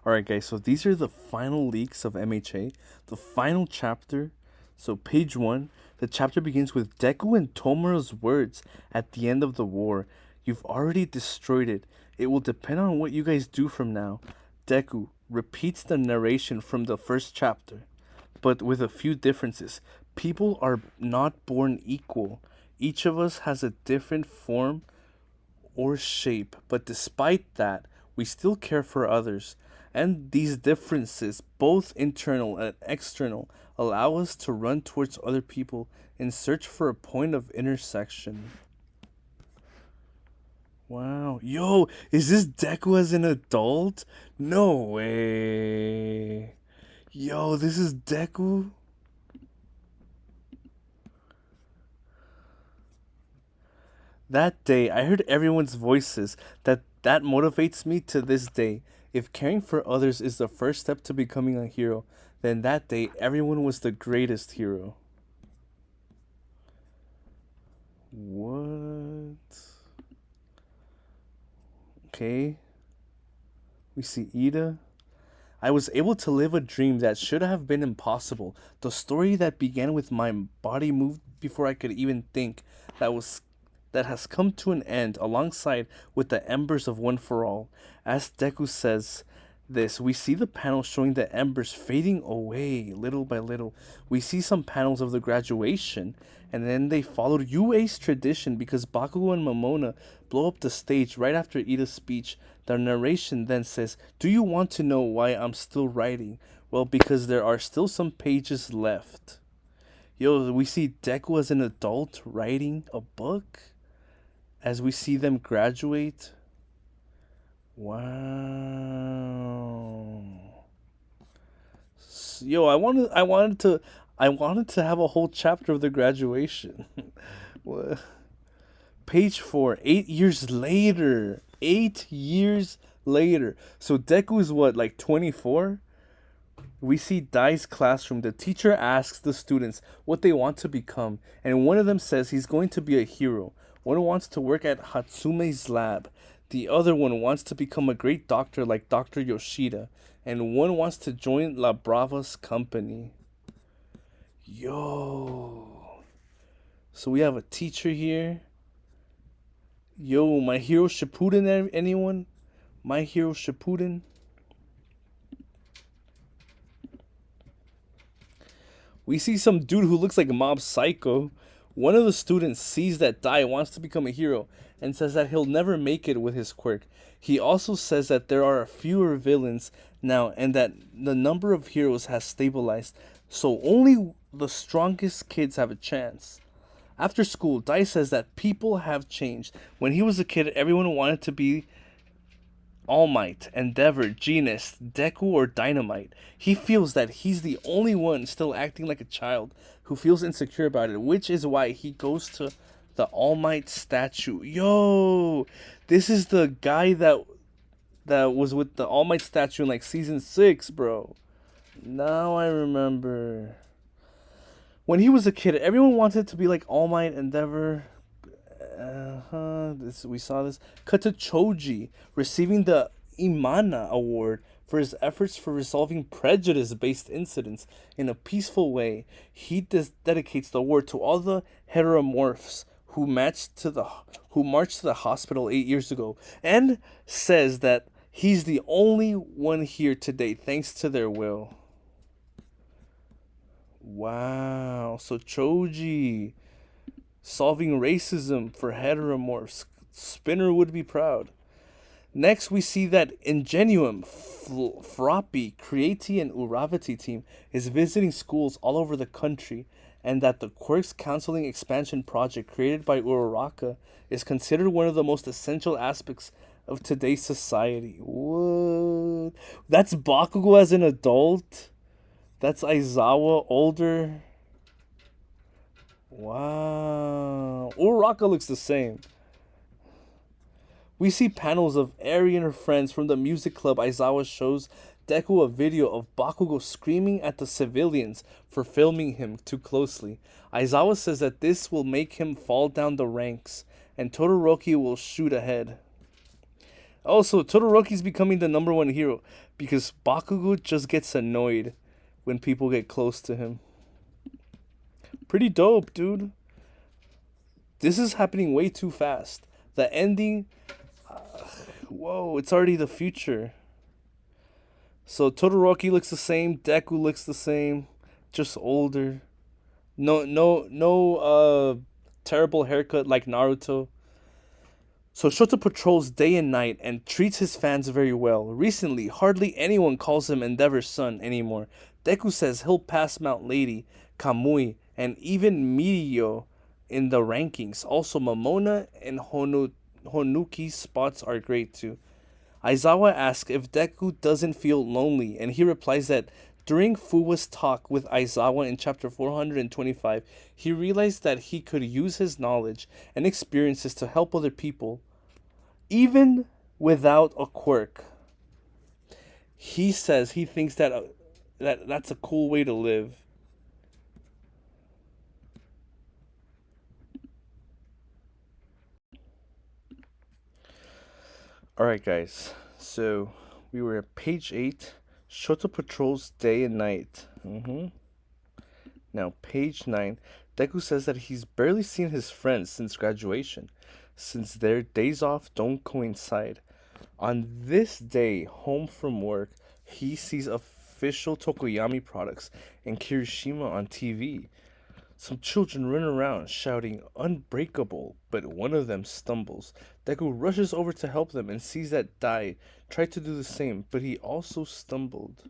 Alright, guys, so these are the final leaks of MHA, the final chapter. So, page 1, the chapter begins with Deku and Tomura's words at the end of the war. You've already destroyed it. It will depend on what you guys do from now. Deku repeats the narration from the first chapter, but with a few differences. People are not born equal. Each of us has a different form or shape, but despite that, we still care for others. And these differences, both internal and external, allow us to run towards other people in search for a point of intersection. Wow. Yo, is this Deku as an adult? No way. Yo, this is Deku? That day, I heard everyone's voices. That motivates me to this day. If caring for others is the first step to becoming a hero, then that day everyone was the greatest hero. What? Okay. We see Ida. I was able to live a dream that should have been impossible. The story that began with my body moved before I could even think. That has come to an end alongside with the embers of One for All. As Deku says this, we see the panel showing the embers fading away little by little. We see some panels of the graduation, and then they followed UA's tradition because Bakugo and Momona blow up the stage right after Ida's speech. The narration then says, "Do you want to know why I'm still writing? Well, because there are still some pages left." Yo, we see Deku as an adult writing a book as we see them graduate. Wow. Yo, I wanted to have a whole chapter of the graduation. What? Page 4, 8 years later. 8 years later. So Deku is what, like 24? We see Dai's classroom. The teacher asks the students what they want to become, and one of them says he's going to be a hero. One wants to work at Hatsume's lab. The other one wants to become a great doctor like Dr. Yoshida. And one wants to join La Brava's company. Yo. So we have a teacher here. Yo, My Hero Shippuden, anyone? My Hero Shippuden? We see some dude who looks like Mob Psycho. One of the students sees that Dai wants to become a hero and says that he'll never make it with his quirk. He also says that there are fewer villains now and that the number of heroes has stabilized, so only the strongest kids have a chance. After school, Dai says that people have changed. When he was a kid, everyone wanted to be All Might, Endeavor, Genius, Deku, or Dynamite. He feels that he's the only one still acting like a child who feels insecure about it, which is why he goes to the All Might statue. Yo, this is the guy that was with the All Might statue in like season 6, bro. Now I remember. When he was a kid, everyone wanted to be like All Might, Endeavor. We saw this. Cut to Choji receiving the Imana Award for his efforts for resolving prejudice-based incidents in a peaceful way. He dedicates the award to all the heteromorphs who marched to the hospital 8 years ago, and says that he's the only one here today thanks to their will. Wow. So Choji solving racism for heteromorphs. Spinner would be proud. Next, we see that Ingenuum, Froppy, Creati, and Uravati team is visiting schools all over the country, and that the Quirks Counseling Expansion Project created by Uraraka is considered one of the most essential aspects of today's society. What? That's Bakugo as an adult? That's Aizawa older? Wow. Uraraka looks the same. We see panels of Eri and her friends from the music club. Aizawa shows Deku a video of Bakugo screaming at the civilians for filming him too closely. Aizawa says that this will make him fall down the ranks, and Todoroki will shoot ahead. Also, Todoroki's becoming the number one hero because Bakugo just gets annoyed when people get close to him. Pretty dope, dude. This is happening way too fast. The ending, whoa, it's already the future. So Todoroki looks the same, Deku looks the same, just older. No, terrible haircut like Naruto. So Shota patrols day and night and treats his fans very well. Recently, hardly anyone calls him Endeavor's son anymore. Deku says he'll pass Mount Lady, Kamui, and even Mirio in the rankings. Also, Momona and Honuki's spots are great too. Aizawa asks if Deku doesn't feel lonely, and he replies that during Fuwa's talk with Aizawa in chapter 425, he realized that he could use his knowledge and experiences to help other people, even without a quirk. He says he thinks that's a cool way to live. Alright, guys. So, we were at page 8. Shota patrols day and night. Now, page 9. Deku says that he's barely seen his friends since graduation, since their days off don't coincide. On this day, home from work, he sees official Tokoyami products and Kirishima on TV. Some children run around shouting "Unbreakable," but one of them stumbles. Deku rushes over to help them and sees that Dai tried to do the same, but he also stumbled.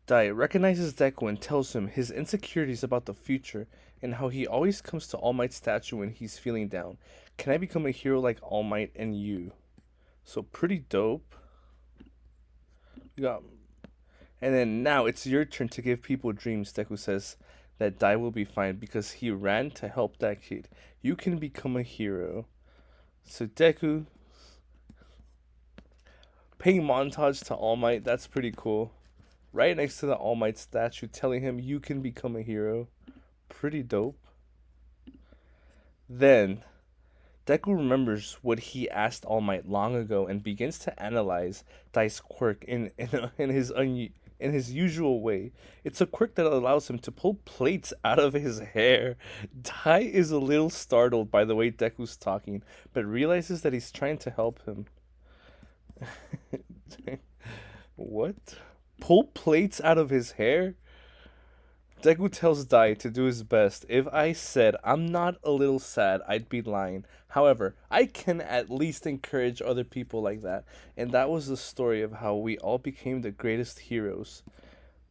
Dai recognizes Deku and tells him his insecurities about the future and how he always comes to All Might's statue when he's feeling down. Can I become a hero like All Might and you? So pretty dope. You got, and then now it's your turn to give people dreams. Deku says that Dai will be fine because he ran to help that kid. You can become a hero. So Deku paying montage to All Might. That's pretty cool. Right next to the All Might statue, telling him you can become a hero. Pretty dope. Then Deku remembers what he asked All Might long ago and begins to analyze Dai's quirk in his usual way. It's a quirk that allows him to pull plates out of his hair. Dai is a little startled by the way Deku's talking, but realizes that he's trying to help him. What? Pull plates out of his hair? Deku tells Dai to do his best. If I said I'm not a little sad, I'd be lying. However, I can at least encourage other people like that. And that was the story of how we all became the greatest heroes.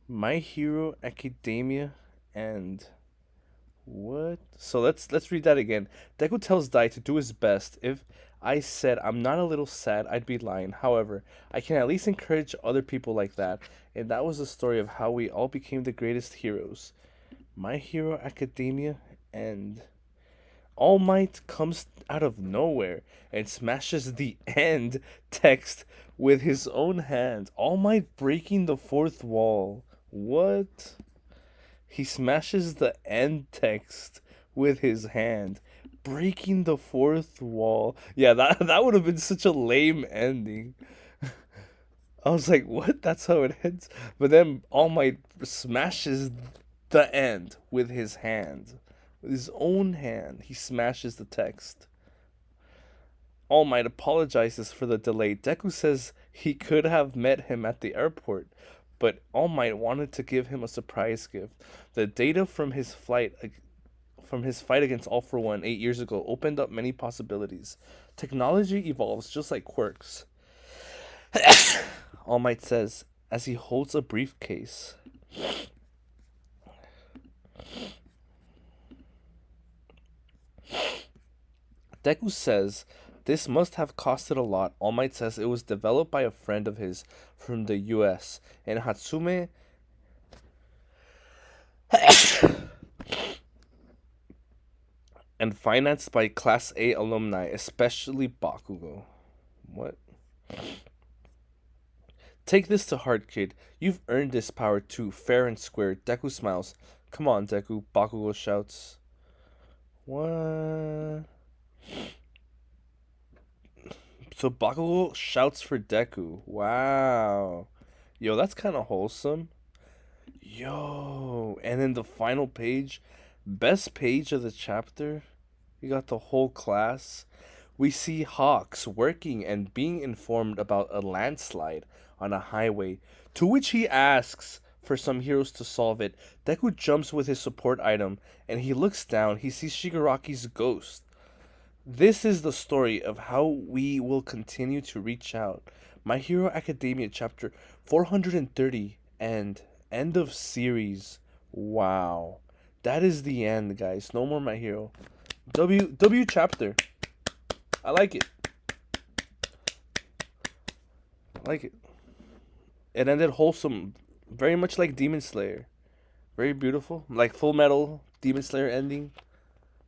My Hero Academia and what? So let's read that again. Deku tells Dai to do his best. If I said I'm not a little sad, I'd be lying. However, I can at least encourage other people like that. And that was the story of how we all became the greatest heroes. My Hero Academia and All Might comes out of nowhere and smashes the end text with his own hand. All Might breaking the fourth wall. What? He smashes the end text with his hand, breaking the fourth wall. Yeah, that would have been such a lame ending. I was like, what? That's how it ends? But then All Might smashes the end with his hand. With his own hand, he smashes the text. All Might apologizes for the delay. Deku says he could have met him at the airport, but All Might wanted to give him a surprise gift. The data from his fight against All For One 8 years ago opened up many possibilities. Technology evolves just like quirks. All Might says as he holds a briefcase. Deku says this must have costed a lot. All Might says it was developed by a friend of his from the US and Hatsume and financed by Class A alumni, especially Bakugo. What? Take this to heart, kid. You've earned this power too, fair and square. Deku smiles. Come on, Deku, Bakugo shouts. What? So Bakugo shouts for Deku. Wow. Yo, that's kind of wholesome. Yo, and then the final page, best page of the chapter. We got the whole class. We see Hawks working and being informed about a landslide on a highway, to which he asks for some heroes to solve it. Deku jumps with his support item, and he looks down. He sees Shigaraki's ghost. This is the story of how we will continue to reach out. My Hero Academia chapter 430 and end of series. Wow. That is the end, guys. No more My Hero. W chapter. I like it. I like it. It ended wholesome, very much like Demon Slayer. Very beautiful, like Full Metal Demon Slayer ending,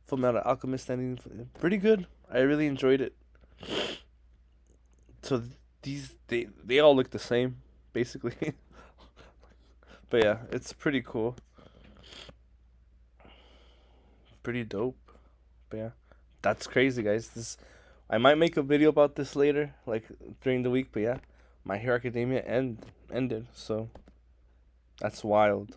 Full Metal Alchemist ending. Pretty good. I really enjoyed it. So these they all look the same, basically. But yeah, it's pretty cool. Pretty dope. But yeah, that's crazy, guys. This I might make a video about this later, like during the week. But yeah, My Hero Academia ended. So that's wild.